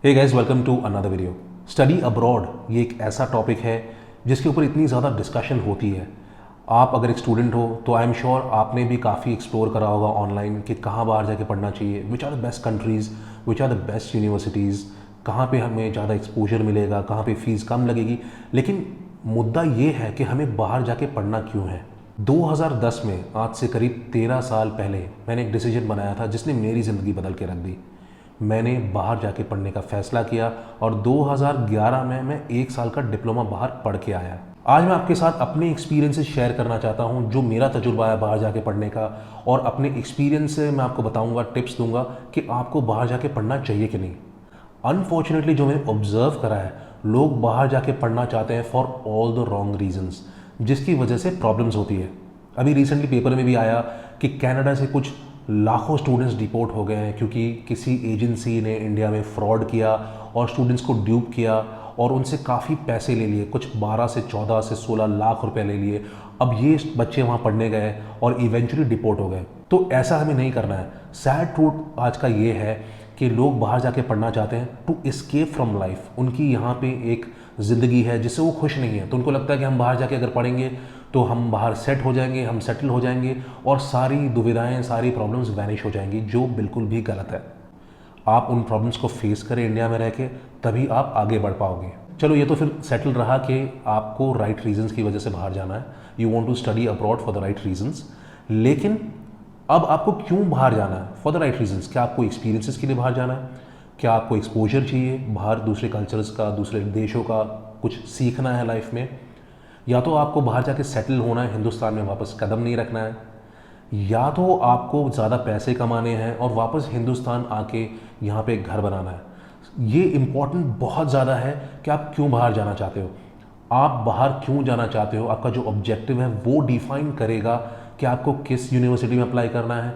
Hey guys, welcome to another video. Study abroad ये एक ऐसा टॉपिक है जिसके ऊपर इतनी ज़्यादा डिस्कशन होती है। आप अगर एक स्टूडेंट हो तो आई एम श्योर आपने भी काफ़ी एक्सप्लोर करा होगा ऑनलाइन कि कहाँ बाहर जाके पढ़ना चाहिए, which are the best countries, which are the best universities, कहाँ पे हमें ज़्यादा एक्सपोजर मिलेगा, कहाँ पे फ़ीस कम लगेगी। लेकिन मुद्दा ये है कि हमें बाहर जाके पढ़ना क्यों है। 2010 में, आज से करीब 13 साल पहले, मैंने एक डिसीजन बनाया था जिसने मेरी ज़िंदगी बदल के रख दी। मैंने बाहर जाके पढ़ने का फ़ैसला किया और 2011 में मैं 1 साल का डिप्लोमा बाहर पढ़ के आया। आज मैं आपके साथ अपने एक्सपीरियंसेस शेयर करना चाहता हूँ, जो मेरा तजुर्बा है बाहर जाके पढ़ने का, और अपने एक्सपीरियंस से मैं आपको बताऊँगा, टिप्स दूंगा कि आपको बाहर जाके पढ़ना चाहिए कि नहीं। अनफॉर्चुनेटली जो मैंने ऑब्जर्व करा है, लोग बाहर जाके पढ़ना चाहते हैं for all the wrong reasons, जिसकी वजह से प्रॉब्लम्स होती है। अभी रिसेंटली पेपर में भी आया कि कनाडा से कुछ लाखों स्टूडेंट्स डिपोर्ट हो गए हैं क्योंकि किसी एजेंसी ने इंडिया में फ्रॉड किया और स्टूडेंट्स को ड्यूप किया और उनसे काफ़ी पैसे ले लिए, कुछ 12 से 14 से 16 लाख रुपए ले लिए। अब ये बच्चे वहाँ पढ़ने गए और इवेंचुअली डिपोर्ट हो गए। तो ऐसा हमें नहीं करना है। सैड ट्रूथ आज का ये है कि लोग बाहर जाके पढ़ना चाहते हैं टू एस्केप फ्रॉम लाइफ। उनकी यहाँ पे एक ज़िंदगी है जिससे वो खुश नहीं है, तो उनको लगता है कि हम बाहर जाके अगर पढ़ेंगे तो हम बाहर सेट हो जाएंगे, हम सेटल हो जाएंगे और सारी दुविधाएं, सारी प्रॉब्लम्स वैनिश हो जाएंगी, जो बिल्कुल भी गलत है। आप उन प्रॉब्लम्स को फेस करें इंडिया में रह के, तभी आप आगे बढ़ पाओगे। चलो, ये तो फिर सेटल रहा कि आपको राइट रीजंस की वजह से बाहर जाना है, you want to study abroad for the right reasons. लेकिन अब आपको क्यों बाहर जाना है फॉर द राइट रीजंस? क्या आपको एक्सपीरियंसेस के लिए बाहर जाना है? क्या आपको एक्सपोजर चाहिए, बाहर दूसरे कल्चर्स का, दूसरे देशों का कुछ सीखना है लाइफ में? या तो आपको बाहर जाके सेटल होना है, हिंदुस्तान में वापस कदम नहीं रखना है, या तो आपको ज़्यादा पैसे कमाने हैं और वापस हिंदुस्तान आके यहाँ पे एक घर बनाना है। ये इम्पॉर्टेंट बहुत ज़्यादा है कि आप क्यों बाहर जाना चाहते हो। आप बाहर क्यों जाना चाहते हो, आपका जो ऑब्जेक्टिव है वो डिफाइन करेगा कि आपको किस यूनिवर्सिटी में अप्लाई करना है,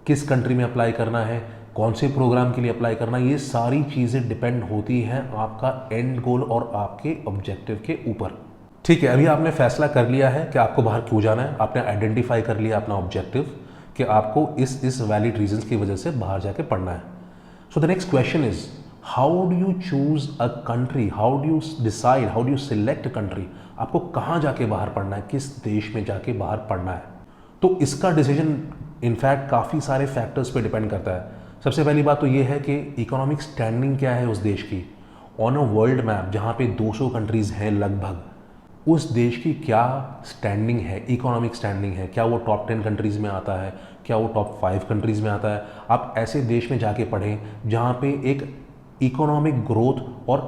किस कंट्री में अप्लाई करना है, कौन से प्रोग्राम के लिए अप्लाई करना है। ये सारी चीज़ें डिपेंड होती हैं आपका एंड गोल और आपके ऑब्जेक्टिव के ऊपर। ठीक है, अभी आपने फैसला कर लिया है कि आपको बाहर क्यों जाना है, आपने आइडेंटिफाई कर लिया अपना ऑब्जेक्टिव कि आपको इस वैलिड रीजंस की वजह से बाहर जाके पढ़ना है। So the next question is, how do you choose a country, how do you decide, how do you select a country? आपको कहाँ जाके बाहर पढ़ना है, किस देश में जाके बाहर पढ़ना है? तो इसका डिसीजन इनफैक्ट काफ़ी सारे फैक्टर्स पे डिपेंड करता है। सबसे पहली बात तो ये है कि इकोनॉमिक स्टैंडिंग क्या है उस देश की। ऑन अ वर्ल्ड मैप जहाँ पे 200 कंट्रीज़ हैं लगभग, उस देश की क्या स्टैंडिंग है, इकोनॉमिक स्टैंडिंग है? क्या वो टॉप 10 कंट्रीज़ में आता है, क्या वो टॉप 5 कंट्रीज़ में आता है? आप ऐसे देश में जाके पढ़ें जहाँ पे एक इकोनॉमिक ग्रोथ और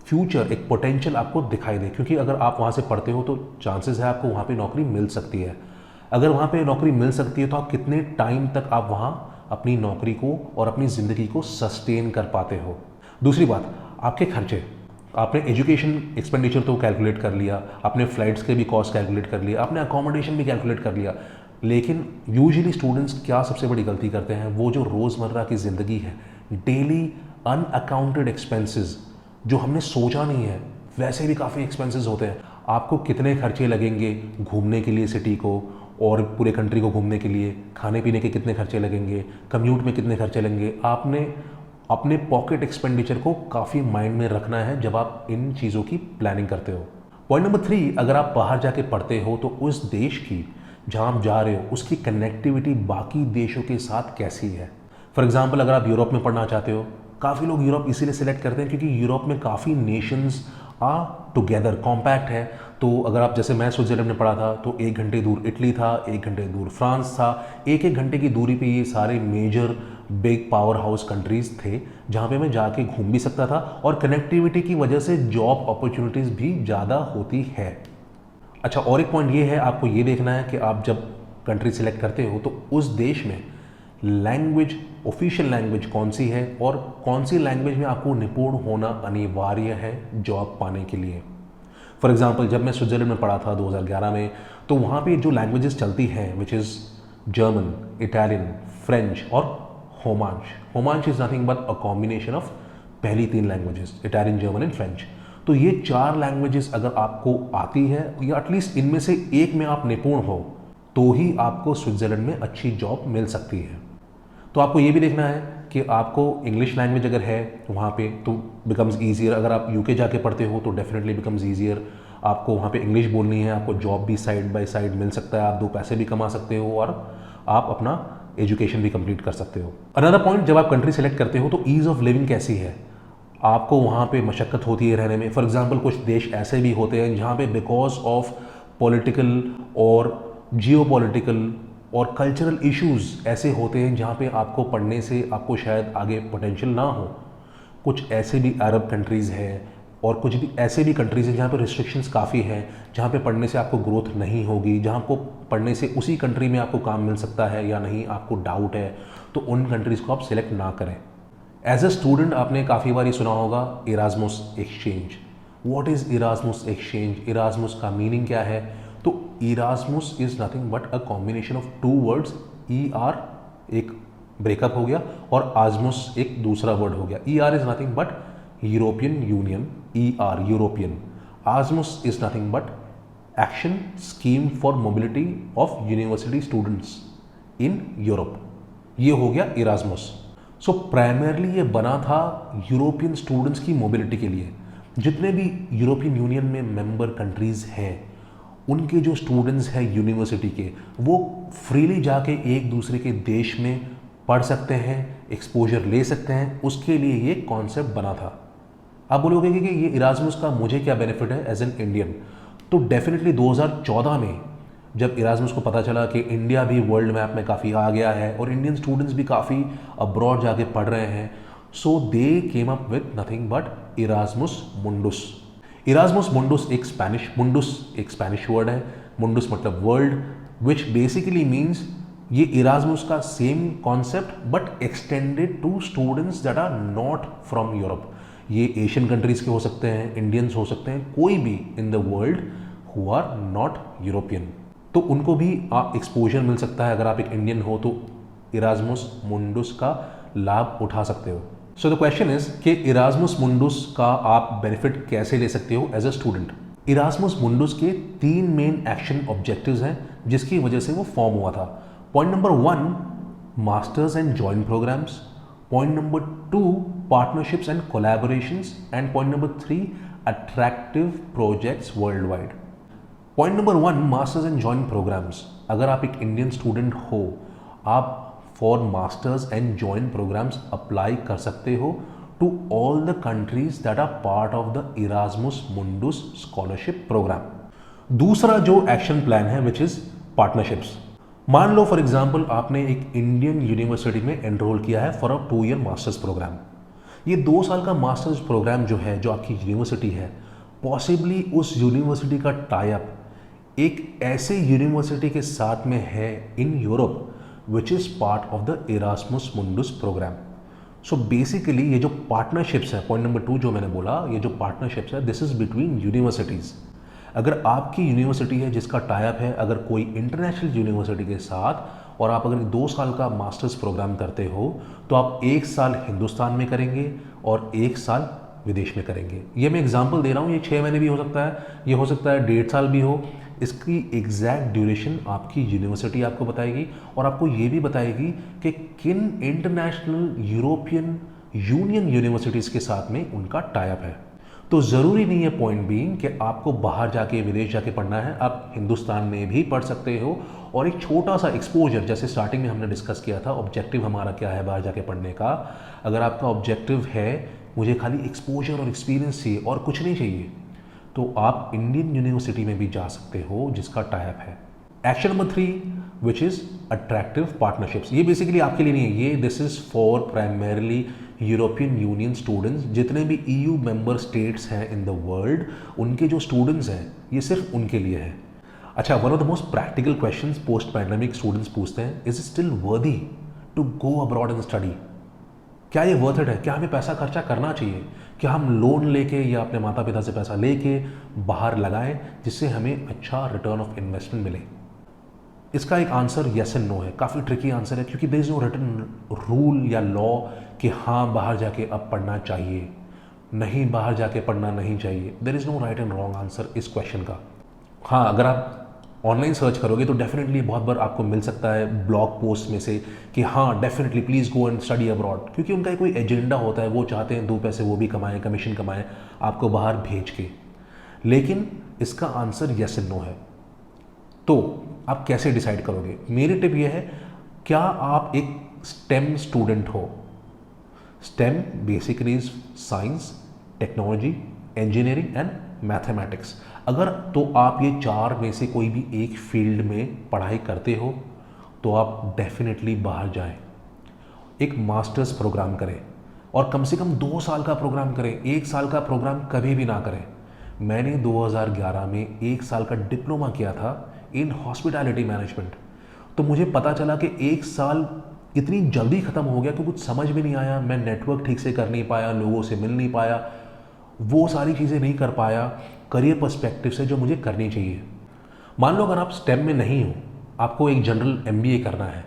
फ्यूचर, एक पोटेंशियल आपको दिखाई दे, क्योंकि अगर आप वहाँ से पढ़ते हो तो चांसेस है आपको वहाँ पे नौकरी मिल सकती है। अगर वहाँ पे नौकरी मिल सकती है तो आप कितने टाइम तक आप वहाँ अपनी नौकरी को और अपनी ज़िंदगी को सस्टेन कर पाते हो। दूसरी बात, आपके खर्चे। आपने एजुकेशन एक्सपेंडिचर तो कैलकुलेट कर लिया, आपने फ्लाइट्स के भी कॉस्ट कैलकुलेट कर लिया, आपने अकोमोडेशन भी कैलकुलेट कर लिया। लेकिन यूजुअली स्टूडेंट्स क्या सबसे बड़ी गलती करते हैं, वो जो रोज़मर्रा की ज़िंदगी है, डेली अनअकाउंटेड एक्सपेंसेस, जो हमने सोचा नहीं है, वैसे भी काफ़ी एक्सपेंसेस होते हैं। आपको कितने खर्चे लगेंगे घूमने के लिए सिटी को और पूरे कंट्री को घूमने के लिए, खाने पीने के कितने खर्चे लगेंगे, कम्यूट में कितने खर्चे लगेंगे, आपने अपने पॉकेट एक्सपेंडिचर को काफ़ी माइंड में रखना है जब आप इन चीज़ों की प्लानिंग करते हो। पॉइंट नंबर 3, अगर आप बाहर जाके पढ़ते हो तो उस देश की, जहाँ आप जा रहे हो, उसकी कनेक्टिविटी बाकी देशों के साथ कैसी है। फॉर एग्जाम्पल, अगर आप यूरोप में पढ़ना चाहते हो, काफ़ी लोग यूरोप इसीलिए सिलेक्ट करते हैं क्योंकि यूरोप में काफ़ी नेशंस आ टुगेदर, कॉम्पैक्ट है। तो अगर आप, जैसे मैं स्विट्जरलैंड में पढ़ा था, तो 1 घंटे दूर इटली था, 1 घंटे दूर फ्रांस था, एक घंटे की दूरी पे ये सारे major big power house countries थे जहाँ पे मैं जाके घूम भी सकता था, और कनेक्टिविटी की वजह से जॉब अपॉर्चुनिटीज़ भी ज़्यादा होती है। अच्छा, और एक पॉइंट ये है, आपको ये देखना है कि आप जब कंट्री सिलेक्ट करते हो तो उस देश में लैंग्वेज, ऑफिशियल लैंग्वेज कौन सी है और कौन सी लैंग्वेज में आपको निपुण होना अनिवार्य है जॉब पाने के लिए। फॉर एग्जाम्पल, जब मैं स्विट्जरलैंड में पढ़ा था 2011 में, तो वहाँ पे जो लैंग्वेजेस चलती हैं, which is German, Italian, French और Romansh. Romansh is nothing but a combination of पहली 3 languages, Italian, German and French. तो ये 4 लैंग्वेजेस अगर आपको आती है, या एटलीस्ट इनमें से एक में आप निपुण हो, तो ही आपको स्विट्जरलैंड में अच्छी जॉब मिल सकती है। तो आपको ये भी देखना है कि आपको इंग्लिश लैंग्वेज अगर है वहाँ पे तो बिकम्स ईजियर। अगर आप यूके जाके पढ़ते हो तो डेफिनेटली बिकम्स ईजियर। आपको वहाँ पे इंग्लिश बोलनी है, आपको जॉब भी साइड बाय साइड मिल सकता है, आप 2 पैसे भी कमा सकते हो और आप अपना एजुकेशन भी कंप्लीट कर सकते हो। अनदर पॉइंट, जब आप कंट्री सेलेक्ट करते हो तो ईज़ ऑफ लिविंग कैसी है, आपको वहाँ पे मशक्क़त होती है रहने में। फॉर एग्जांपल कुछ देश ऐसे भी होते हैं जहाँ पे बिकॉज ऑफ पॉलिटिकल और जियोपॉलिटिकल और कल्चरल इश्यूज़ ऐसे होते हैं जहाँ पे आपको पढ़ने से आपको शायद आगे पोटेंशियल ना हो। कुछ ऐसे भी अरब कंट्रीज़ हैं और कुछ भी ऐसे भी कंट्रीज़ हैं जहाँ पे रिस्ट्रिक्शंस काफ़ी हैं, जहाँ पे पढ़ने से आपको ग्रोथ नहीं होगी, जहाँ आपको पढ़ने से उसी कंट्री में आपको काम मिल सकता है या नहीं, आपको डाउट है, तो उन कंट्रीज़ को आप सिलेक्ट ना करें। एज ए स्टूडेंट आपने काफ़ी बार सुना होगा Erasmus exchange. What is Erasmus exchange? Erasmus का मीनिंग क्या है? तो Erasmus is nothing but a combination of 2 words. ER एक ब्रेकअप हो गया और आजमुस एक दूसरा वर्ड हो गया। ER is nothing but European Union, ER European. Erasmus is nothing but action scheme for mobility of university students in Europe. ये हो गया इरास्मुस। सो प्राइमरली ये बना था यूरोपियन स्टूडेंट्स की मोबिलिटी के लिए। जितने भी यूरोपियन यूनियन में मेंबर कंट्रीज़ हैं उनके जो स्टूडेंट्स हैं यूनिवर्सिटी के, वो फ्रीली जाके एक दूसरे के देश में पढ़ सकते हैं, एक्सपोजर ले सकते हैं, उसके लिए ये कॉन्सेप्ट बना था। आप बोलोगे कि ये इरास्मुस का मुझे क्या बेनिफिट है एज एन इंडियन? तो डेफिनेटली 2014 में जब इरास्मुस को पता चला कि इंडिया भी वर्ल्ड मैप में काफ़ी आ गया है और इंडियन स्टूडेंट्स भी काफ़ी अब्रॉड जाके पढ़ रहे हैं, so they came up with nothing but Erasmus Mundus. Erasmus Mundus एक स्पेनिश वर्ड है। मुंडुस मतलब वर्ल्ड, विच बेसिकली मीन्स ये इरास्मुस का same concept but extended to students that are not from Europe. ये एशियन कंट्रीज़ के हो सकते हैं, इंडियंस हो सकते हैं, कोई भी in the world who are not European, तो उनको भी एक्सपोजर मिल सकता है। अगर आप एक इंडियन हो तो इरास्मुस मुंडुस का लाभ उठा सकते हो। सो द क्वेश्चन इज कि इरास्मुस मुंडुस का आप बेनिफिट कैसे ले सकते हो एज अ स्टूडेंट। इरास्मुस मुंडुस के 3 मेन एक्शन ऑब्जेक्टिव्स हैं जिसकी वजह से वो फॉर्म हुआ था। Point number 1, masters and joint programs. Point number 2, partnerships and collaborations. And point number 3, attractive projects world wide. Point number 1, masters and joint programs. अगर आप एक इंडियन स्टूडेंट हो, आप for masters and joint programs apply कर सकते हो to all the countries that are part of the Erasmus Mundus scholarship program. दूसरा जो एक्शन प्लान है विच इज पार्टनरशिप्स। मान लो फॉर एग्जाम्पल आपने एक इंडियन यूनिवर्सिटी में एनरोल किया है for a 2 year masters program. ये 2 साल का मास्टर्स प्रोग्राम जो है, जो आपकी यूनिवर्सिटी है, पॉसिबली उस यूनिवर्सिटी का टाई अप एक ऐसे यूनिवर्सिटी के साथ में है in Europe which is part of the Erasmus Mundus program. So basically ये जो पार्टनरशिप्स है, पॉइंट नंबर 2 जो मैंने बोला, ये जो पार्टनरशिप्स है दिस इज़ बिटवीन यूनिवर्सिटीज़। अगर आपकी यूनिवर्सिटी है जिसका टाई अप है अगर कोई इंटरनेशनल यूनिवर्सिटी के साथ और आप अगर 2 साल का मास्टर्स प्रोग्राम करते हो तो आप 1 साल हिंदुस्तान में करेंगे और 1 साल विदेश में करेंगे। ये मैं एग्जांपल दे रहा हूँ, ये 6 महीने भी हो सकता है, ये हो सकता है 1.5 साल भी हो। इसकी एग्जैक्ट ड्यूरेशन आपकी यूनिवर्सिटी आपको बताएगी और आपको ये भी बताएगी कि किन इंटरनेशनल यूरोपियन यूनियन यूनिवर्सिटीज़ के साथ में उनका टाई अप है। तो ज़रूरी नहीं है पॉइंट बीइंग कि आपको बाहर जाके विदेश जाके पढ़ना है, आप हिंदुस्तान में भी पढ़ सकते हो और एक छोटा सा एक्सपोजर, जैसे स्टार्टिंग में हमने डिस्कस किया था ऑब्जेक्टिव हमारा क्या है बाहर जाके पढ़ने का। अगर आपका ऑब्जेक्टिव है मुझे खाली एक्सपोजर और एक्सपीरियंस चाहिए और कुछ नहीं चाहिए, तो आप इंडियन यूनिवर्सिटी में भी जा सकते हो जिसका टाई अप है। Action number 3 which is attractive partnerships. ये बेसिकली आपके लिए नहीं है, ये this is for primarily European union students. जितने भी EU मेंबर स्टेट्स हैं इन द वर्ल्ड, उनके जो स्टूडेंट्स हैं ये सिर्फ उनके लिए है। अच्छा, one of the most practical questions post pandemic students पूछते हैं, is still worthy to go abroad and study? क्या ये वर्थ इट है? क्या हमें पैसा खर्चा करना चाहिए? क्या हम लोन लेके या अपने माता पिता से पैसा लेके बाहर लगाएं जिससे हमें अच्छा रिटर्न ऑफ इन्वेस्टमेंट मिले? इसका एक आंसर येस एंड नो है। काफ़ी ट्रिकी आंसर है क्योंकि there is no written rule या लॉ कि हाँ बाहर जाके अब पढ़ना चाहिए, नहीं बाहर जाके पढ़ना नहीं चाहिए। There is no right and wrong answer इस क्वेश्चन का। हाँ, अगर आप ऑनलाइन सर्च करोगे तो डेफिनेटली बहुत बार आपको मिल सकता है ब्लॉग पोस्ट में से कि हाँ definitely please go and study abroad, क्योंकि उनका कोई एजेंडा होता है, वो चाहते हैं 2 पैसे वो भी कमाएं, कमीशन कमाएं आपको बाहर भेज के। लेकिन इसका आंसर यस एंड नो है। तो आप कैसे डिसाइड करोगे? मेरी टिप ये है, क्या आप एक स्टेम स्टूडेंट हो? Stem basically is science, technology, engineering and mathematics. अगर तो आप ये 4 में से कोई भी एक फील्ड में पढ़ाई करते हो तो आप डेफिनेटली बाहर जाएं, एक मास्टर्स प्रोग्राम करें और कम से कम 2 साल का प्रोग्राम करें। 1 साल का प्रोग्राम कभी भी ना करें। मैंने 2011 में 1 साल का डिप्लोमा किया था इन हॉस्पिटैलिटी मैनेजमेंट। तो मुझे पता चला कि 1 साल इतनी जल्दी ख़त्म हो गया कि कुछ समझ में नहीं आया, मैं नेटवर्क ठीक से कर नहीं पाया, लोगों से मिल नहीं पाया, वो सारी चीज़ें नहीं कर पाया करियर पर्सपेक्टिव से जो मुझे करनी चाहिए। मान लो अगर आप स्टेम में नहीं हो, आपको एक जनरल एमबीए करना है,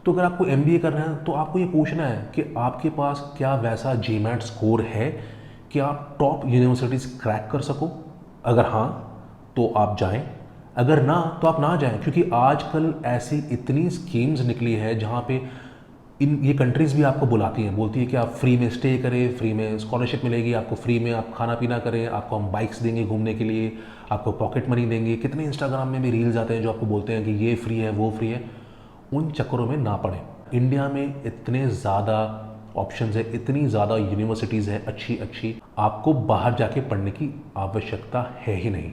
तो अगर आपको एमबीए करना है तो आपको ये पूछना है कि आपके पास क्या वैसा जीमैट स्कोर है कि आप टॉप यूनिवर्सिटीज़ क्रैक कर सको। अगर हाँ तो आप जाएं, अगर ना तो आप ना जाएं, क्योंकि आजकल ऐसी इतनी स्कीम्स निकली है जहाँ पे ये कंट्रीज़ भी आपको बुलाती हैं, बोलती है कि आप फ्री में स्टे करें, फ्री में स्कॉलरशिप मिलेगी आपको, फ्री में आप खाना पीना करें, आपको हम बाइक्स देंगे घूमने के लिए, आपको पॉकेट मनी देंगे। कितने इंस्टाग्राम में भी रील्स आते हैं जो आपको बोलते हैं कि ये फ्री है वो फ्री है। उन चक्करों में ना पड़ें। इंडिया में इतने ज़्यादा ऑप्शंस है, इतनी ज़्यादा यूनिवर्सिटीज़ है अच्छी अच्छी, आपको बाहर जाके पढ़ने की आवश्यकता है ही नहीं।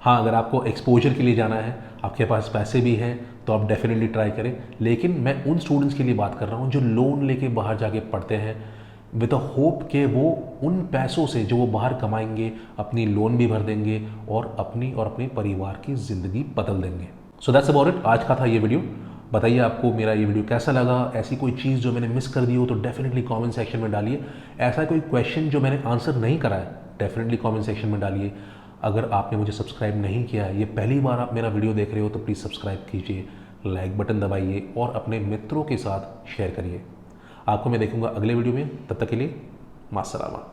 हाँ, अगर आपको एक्सपोजर के लिए जाना है, आपके पास पैसे भी हैं, तो आप डेफिनेटली ट्राई करें। लेकिन मैं उन स्टूडेंट्स के लिए बात कर रहा हूँ जो लोन लेके बाहर जाके पढ़ते हैं विद अ होप कि वो उन पैसों से जो वो बाहर कमाएंगे अपनी लोन भी भर देंगे और अपने परिवार की ज़िंदगी बदल देंगे। So that's about it. आज का था ये वीडियो। बताइए आपको मेरा ये वीडियो कैसा लगा। ऐसी कोई चीज़ जो मैंने मिस कर दी हो तो डेफिनेटली कमेंट सेक्शन में डालिए। ऐसा कोई क्वेश्चन जो मैंने आंसर नहीं करा है डेफिनेटली कमेंट सेक्शन में डालिए। अगर आपने मुझे सब्सक्राइब नहीं किया है, ये पहली बार आप मेरा वीडियो देख रहे हो, तो प्लीज़ सब्सक्राइब कीजिए, लाइक बटन दबाइए और अपने मित्रों के साथ शेयर करिए। आपको मैं देखूंगा अगले वीडियो में। तब तक के लिए मास्सलामा।